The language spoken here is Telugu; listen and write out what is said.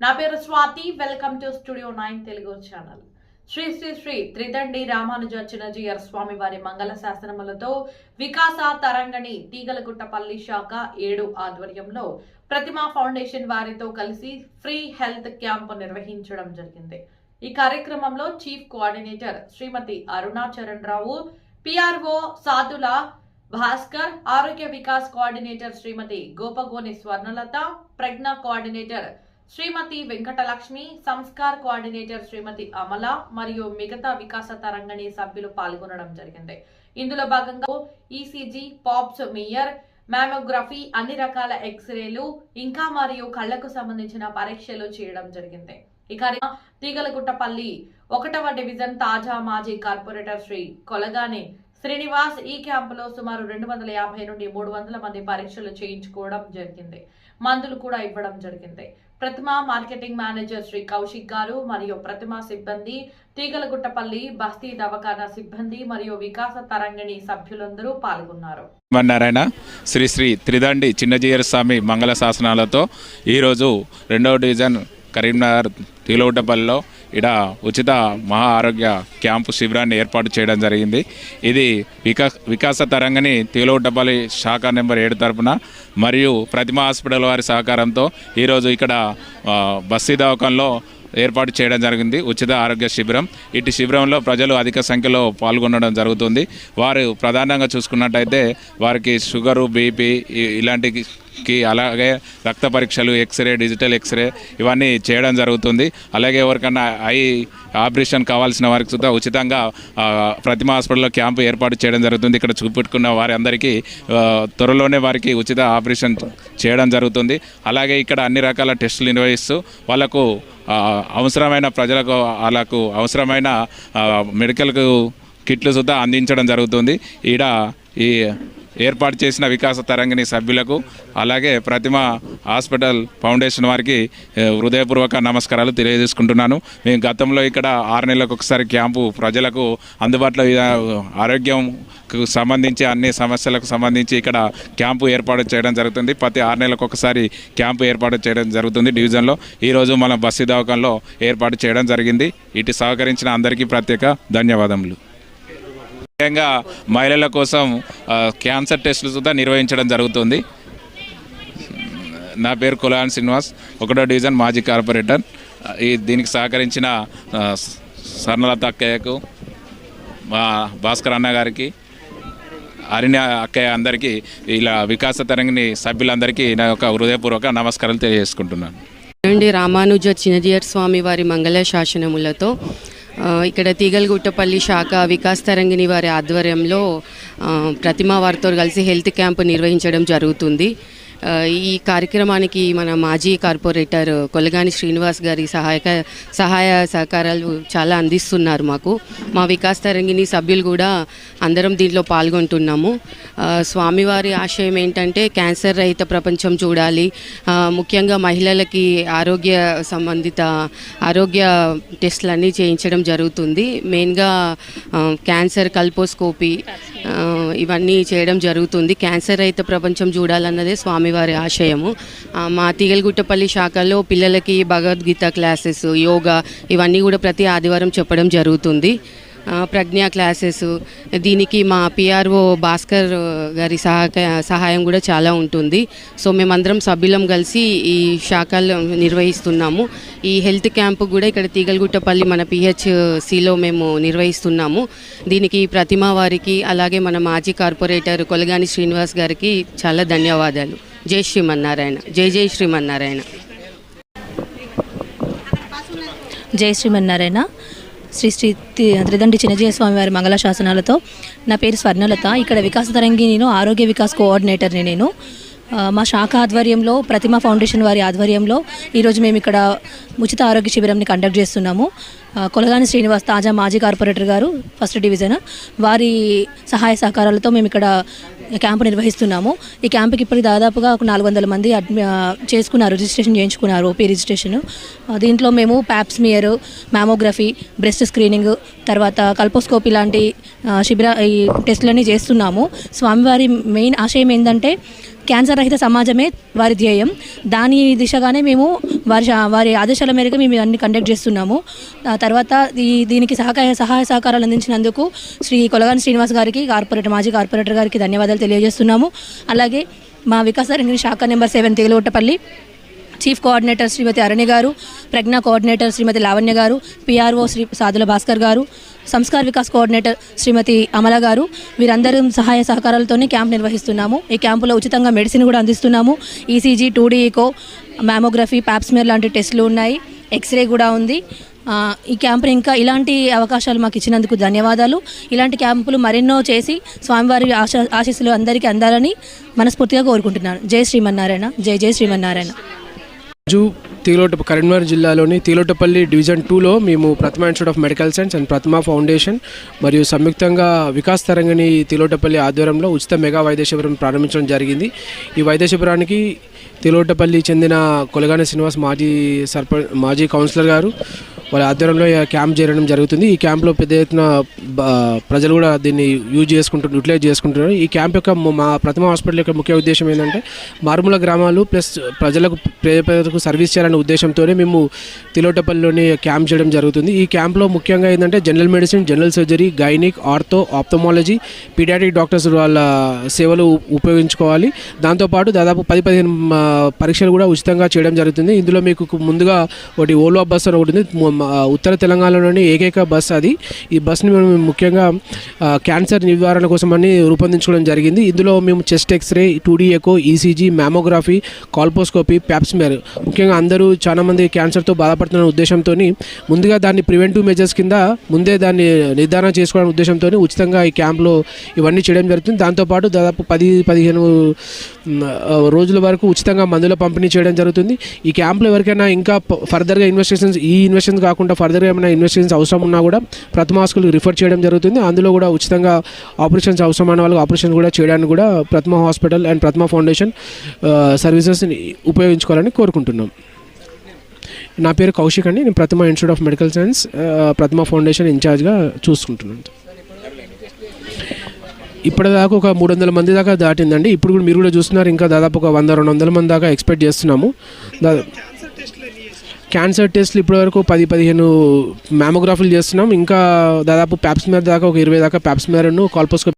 నా పేరు Swathi. Welcome to studio 9 Telugu channel. Sri Sri Sri Tridandi Ramanujacharya Swami వారి మంగళ శాసనములతో వికాస తరంగణి తీగలగుట్టపల్లి శాఖ 7 ఆధ్వర్యంలో ప్రతిమా ఫౌండేషన్ వారితో కలిసి ఫ్రీ హెల్త్ క్యాంప్ నిర్వహించడం జరిగింది. ఈ కార్యక్రమంలో చీఫ్ కోఆర్డినేటర్ శ్రీమతి అరుణాచరణ్ రావు, పిఆర్ఓ సాధుల భాస్కర్, ఆరోగ్య వికాస్ కోఆర్డినేటర్ శ్రీమతి గోపగోని స్వర్ణలత, ప్రజ్ఞ కోఆర్డినేటర్ శ్రీమతి వెంకటలక్ష్మి, సంస్కార్ కోఆర్డినేటర్ శ్రీమతి అమల మరియు మిగతా వికాస తరంగణి సభ్యులు పాల్గొనడం జరిగింది. ఇందులో భాగంగా ఈసీజీ, పాప్స్ మీయర్, మ్యామోగ్రఫీ, అన్ని రకాల ఎక్స్రేలు ఇంకా మరియు కళ్లకు సంబంధించిన పరీక్షలు చేయడం జరిగింది. ఈ కార్యక్రమం తీగలగుట్టపల్లి 1వ డివిజన్ తాజా మాజీ కార్పొరేటర్ శ్రీ కొలగాని శ్రీనివాస్ ఈ క్యాంపులో సుమారు 250 నుండి 300 మంది పరీక్షలు చేయించుకోవడం జరిగింది. మందులు కూడా ఇవ్వడం జరిగింది. ప్రతిమా మార్కెటింగ్ మేనేజర్ శ్రీ కౌశిక్ గారు మరియు ప్రతిమా సిబ్బంది, తీగలగుట్టపల్లి బస్తీ దవాఖానా సిబ్బంది మరియు వికాస తరంగిణి సభ్యులందరూ పాల్గొన్నారు. నారాయణ శ్రీ శ్రీ త్రిదండి చిన్నజీయర్ స్వామి మంగళ శాసనాలతో ఈరోజు 2వ డివిజన్ కరీంనగర్ తీగలగుట్టపల్లిలో ఇక్కడ ఉచిత మహా ఆరోగ్య క్యాంపు శిబిరాన్ని ఏర్పాటు చేయడం జరిగింది. ఇది వికాస తరంగని తీగలగుట్టపల్లి శాఖ నెంబర్ 7 తరఫున మరియు ప్రతిమా హాస్పిటల్ వారి సహకారంతో ఈరోజు ఇక్కడ బస్తీ దవాఖానలో ఏర్పాటు చేయడం జరిగింది ఉచిత ఆరోగ్య శిబిరం. ఇటు శిబిరంలో ప్రజలు అధిక సంఖ్యలో పాల్గొనడం జరుగుతుంది. వారు ప్రధానంగా చూసుకున్నట్టయితే వారికి షుగరు, బీపీ ఇలాంటికి, అలాగే రక్త పరీక్షలు, ఎక్స్రే, డిజిటల్ ఎక్స్రే ఇవన్నీ చేయడం జరుగుతుంది. అలాగే ఎవరికన్నా ఐ ఆపరేషన్ కావాల్సిన వారికి సుద్ధా ఉచితంగా ప్రతిమా హాస్పిటల్లో క్యాంపు ఏర్పాటు చేయడం జరుగుతుంది. ఇక్కడ చూపెట్టుకున్న వారి అందరికీ త్వరలోనే వారికి ఉచిత ఆపరేషన్ చేయడం జరుగుతుంది. అలాగే ఇక్కడ అన్ని రకాల టెస్టులు నిర్వహిస్తూ వాళ్ళకు అవసరమైన ప్రజలకు వాళ్ళకు అవసరమైన మెడికల్ కిట్లు సుద్ధా అందించడం జరుగుతుంది. ఈడ ఈ ఏర్పాటు చేసిన వికాస తరంగిణి సభ్యులకు అలాగే ప్రతిమా హాస్పిటల్ ఫౌండేషన్ వారికి హృదయపూర్వక నమస్కారాలు తెలియజేసుకుంటున్నాను. మేము గతంలో ఇక్కడ 6 నెలలకు ఒకసారి క్యాంపు ప్రజలకు అందుబాటులో ఆరోగ్యంకు సంబంధించి అన్ని సమస్యలకు సంబంధించి ఇక్కడ క్యాంపు ఏర్పాటు చేయడం జరుగుతుంది. ప్రతి 6 నెలలకు ఒకసారి క్యాంపు ఏర్పాటు చేయడం జరుగుతుంది డివిజన్లో. ఈరోజు మన బస్తీ దవాఖానలో ఏర్పాటు చేయడం జరిగింది. ఇటు సహకరించిన అందరికీ ప్రత్యేక ధన్యవాదములు. ముఖ్యంగా మహిళల కోసం క్యాన్సర్ టెస్టులు సుద్ధా నిర్వహించడం జరుగుతుంది. నా పేరు కొలగాని శ్రీనివాస్, 1వ డివిజన్ మాజీ కార్పొరేటర్. దీనికి సహకరించిన స్వర్ణలత అక్కయ్యకు, మా భాస్కర్ అన్న గారికి, అరిణి అక్కయ్య అందరికీ, ఇలా వికాస తరంగిణి సభ్యులందరికీ నా యొక్క హృదయపూర్వక నమస్కారాలు తెలియజేసుకుంటున్నాను. రామానుజ చిన్నజీయర్ స్వామి వారి మంగళ శాసనములతో ఇక్కడ తీగలగుట్టపల్లి శాఖ వికాస్ తరంగిణి వారి ఆధ్వర్యంలో ప్రతిమా వారితో కలిసి హెల్త్ క్యాంప్ నిర్వహించడం జరుగుతుంది. ఈ కార్యక్రమానికి మన మాజీ కార్పొరేటర్ కొలగాని శ్రీనివాస్ గారి సహాయ సహకారాలు చాలా అందిస్తున్నారు మాకు. మా వికాస్ తరంగిణి సభ్యులు కూడా అందరం దీంట్లో పాల్గొంటున్నాము. స్వామివారి ఆశయం ఏంటంటే క్యాన్సర్ రహిత ప్రపంచం చూడాలి, ముఖ్యంగా మహిళలకి ఆరోగ్య సంబంధిత ఆరోగ్య టెస్టులన్నీ చేయించడం జరుగుతుంది. మెయిన్గా క్యాన్సర్, కల్పోస్కోపీ ఇవన్నీ చేయడం జరుగుతుంది. క్యాన్సర్ రహిత ప్రపంచం చూడాలన్నదే స్వామివారి ఆశయము. మా తీగలగుట్టపల్లి శాఖలో పిల్లలకి భగవద్గీత క్లాసెస్, యోగా ఇవన్నీ కూడా ప్రతి ఆదివారం చెప్పడం జరుగుతుంది. ప్రజ్ఞా క్లాసెస్, దీనికి మా పిఆర్ఓ భాస్కర్ గారి సహాయం కూడా చాలా ఉంటుంది. సో మేమందరం సభ్యులం కలిసి ఈ శాఖలు నిర్వహిస్తున్నాము. ఈ హెల్త్ క్యాంపు కూడా ఇక్కడ తీగలగుట్టపల్లి మన పిహెచ్సిలో మేము నిర్వహిస్తున్నాము. దీనికి ప్రతిమా వారికి అలాగే మన మాజీ కార్పొరేటర్ కొలగాని శ్రీనివాస్ గారికి చాలా ధన్యవాదాలు. జై శ్రీమన్నారాయణ. జై జై శ్రీమన్నారాయణ. జై శ్రీమన్నారాయణ. శ్రీ శ్రీ త్రిదండి చిన్నజీయర్ స్వామి వారి మంగళ శాసనాలతో నా పేరు స్వర్ణలత. ఇక్కడ వికాస తరంగిణిలో ఆరోగ్య వికాస్ కోఆర్డినేటర్ని నేను. మా శాఖ ఆధ్వర్యంలో ప్రతిమా ఫౌండేషన్ వారి ఆధ్వర్యంలో ఈరోజు మేము ఇక్కడ ఉచిత ఆరోగ్య శిబిరంని కండక్ట్ చేస్తున్నాము. కొలగాని శ్రీనివాస్ తాజా మాజీ కార్పొరేటర్ గారు 1వ డివిజన్ వారి సహాయ సహకారాలతో మేము ఇక్కడ క్యాంపు నిర్వహిస్తున్నాము. ఈ క్యాంపుకి ఇప్పటికి దాదాపుగా ఒక 400 మంది చేసుకున్నారు, రిజిస్ట్రేషన్ చేయించుకున్నారు, ఓపీ రిజిస్ట్రేషన్. దీంట్లో మేము ప్యాప్స్మియర్, మ్యామోగ్రఫీ, బ్రెస్ట్ స్క్రీనింగ్, తర్వాత కల్పోస్కోపీ లాంటి ఈ టెస్టులన్నీ చేస్తున్నాము. స్వామివారి మెయిన్ ఆశయం ఏంటంటే క్యాన్సర్ రహిత సమాజమే వారి ధ్యేయం. దాని దిశగానే మేము వారి ఆదేశాల మేరకు మేము అన్ని కండక్ట్ చేస్తున్నాము. తర్వాత దీనికి సహాయ సహకారాలు అందించినందుకు శ్రీ కొలగాని శ్రీనివాస్ గారికి మాజీ కార్పొరేటర్ గారికి ధన్యవాదాలు తెలియజేస్తున్నాము. అలాగే మా వికాస తరంగిణి శాఖ నెంబర్ 7 తిగలగుట్టపల్లి చీఫ్ కోఆర్డినేటర్ శ్రీమతి అరణ్య గారు, ప్రజ్ఞా కోఆర్డినేటర్ శ్రీమతి లావణ్య గారు, పిఆర్ఓ శ్రీ సాదుల భాస్కర్ గారు, సంస్కార్ వికాస్ కోఆర్డినేటర్ శ్రీమతి అమల గారు, వీరందరూ సహాయ సహకారాలతోనే క్యాంప్ నిర్వహిస్తున్నాము. ఈ క్యాంపులో ఉచితంగా మెడిసిన్ కూడా అందిస్తున్నాము. ECG, 2D eco, mammography, Pap smear లాంటి టెస్టులు ఉన్నాయి. ఎక్స్రే కూడా ఉంది. ఈ క్యాంపుని ఇంకా ఇలాంటి అవకాశాలు మాకు ఇచ్చినందుకు ధన్యవాదాలు. ఇలాంటి క్యాంపులు మరెన్నో చేసి స్వామివారి ఆశీస్సులు అందరికీ అందాలని మనస్ఫూర్తిగా కోరుకుంటున్నాను. జై శ్రీమన్నారాయణ. జై జై శ్రీమన్నారాయణ. కరీంనగర్ జిల్లాలోని తిగలగుట్టపల్లి డివిజన్ 2లో మేము Prathima institute of medical science and Prathima foundation మరియు సంయుక్తంగా వికాస్ తరంగిణి తిగలగుట్టపల్లి ఆధ్వర్యంలో ఉచిత మెగా వైద్య శిబిరం ప్రారంభించడం జరిగింది. ఈ వైద్య శిబిరానికి తిగలగుట్టపల్లి చెందిన కొలగాని శ్రీనివాస్ మాజీ కౌన్సిలర్ గారు వాళ్ళ ఆధ్వర్యంలో క్యాంప్ చేయడం జరుగుతుంది. ఈ క్యాంప్లో పెద్ద ఎత్తున ప్రజలు కూడా దీన్ని యూటిలైజ్ చేసుకుంటున్నారు. ఈ క్యాంప్ యొక్క మా ప్రతిమా హాస్పిటల్ యొక్క ముఖ్య ఉద్దేశం ఏంటంటే మారుమూల గ్రామాలు ప్లస్ ప్రజలకు సర్వీస్ చేయాలనే ఉద్దేశంతోనే మేము తిగలగుట్టపల్లిలోని క్యాంప్ చేయడం జరుగుతుంది. ఈ క్యాంప్లో ముఖ్యంగా ఏంటంటే general medicine, general surgery, gynaec, ortho, ophthalmology, paediatric doctors వాళ్ళ సేవలు ఉపయోగించుకోవాలి. దాంతోపాటు దాదాపు 10-15 పరీక్షలు కూడా ఉచితంగా చేయడం జరుగుతుంది. ఇందులో మీకు ముందుగా ఒకటి ఓల్వా బస్ అని ఒకటి ఉంది, ఉత్తర తెలంగాణలోని ఏకైక బస్ అది. ఈ బస్ని మేము ముఖ్యంగా క్యాన్సర్ నివారణ కోసం అని రూపొందించుకోవడం జరిగింది. ఇందులో మేము chest X-ray, 2D echo, ECG, mammography, colposcopy, pap smear, ముఖ్యంగా అందరూ చాలామంది క్యాన్సర్తో బాధపడుతున్న ఉద్దేశంతో ముందుగా దాన్ని ప్రివెంటివ్ మెజర్స్ కింద ముందే దాన్ని నిర్ధారణ చేసుకోవడం ఉద్దేశంతో ఉచితంగా ఈ క్యాంప్లో ఇవన్నీ చేయడం జరుగుతుంది. దాంతోపాటు దాదాపు 10-15 రోజుల వరకు ఉచితంగా మందుల పంపిణీ చేయడం జరుగుతుంది. ఈ క్యాంప్లో ఎవరికైనా ఇంకా ఫర్దర్గా ఇన్వెస్టిగేషన్స్ కాకుండా ఫర్దర్గా ఏమైనా ఇన్వెస్టిగేషన్స్ అవసరం ఉన్నా కూడా ప్రతిమా హాస్పిటల్కి రిఫర్ చేయడం జరుగుతుంది. అందులో కూడా ఉచితంగా ఆపరేషన్స్ అవసరమైన వాళ్ళకి ఆపరేషన్ కూడా చేయడానికి కూడా Prathima hospital and Prathima foundation సర్వీసెస్ని ఉపయోగించుకోవాలని కోరుకుంటున్నాం. నా పేరు కౌశిక్ అండి. నేను Prathima institute of medical science Prathima foundation ఇన్ఛార్జ్గా చూసుకుంటున్నాను. ఇప్పటిదాకా ఒక 300 మంది దాకా దాటిందండి. ఇప్పుడు కూడా మీరు కూడా చూస్తున్నారు, ఇంకా దాదాపు ఒక 100-200 మంది దాకా ఎక్స్పెక్ట్ చేస్తున్నాము. క్యాన్సర్ టెస్ట్లు ఇప్పటివరకు 10-15 మ్యామోగ్రఫీలు చేస్తున్నాం. ఇంకా దాదాపు ప్యాప్స్మియర్ దాకా ఒక 20 దాకా ప్యాప్స్మియర్ను, కాల్పోస్కోపీ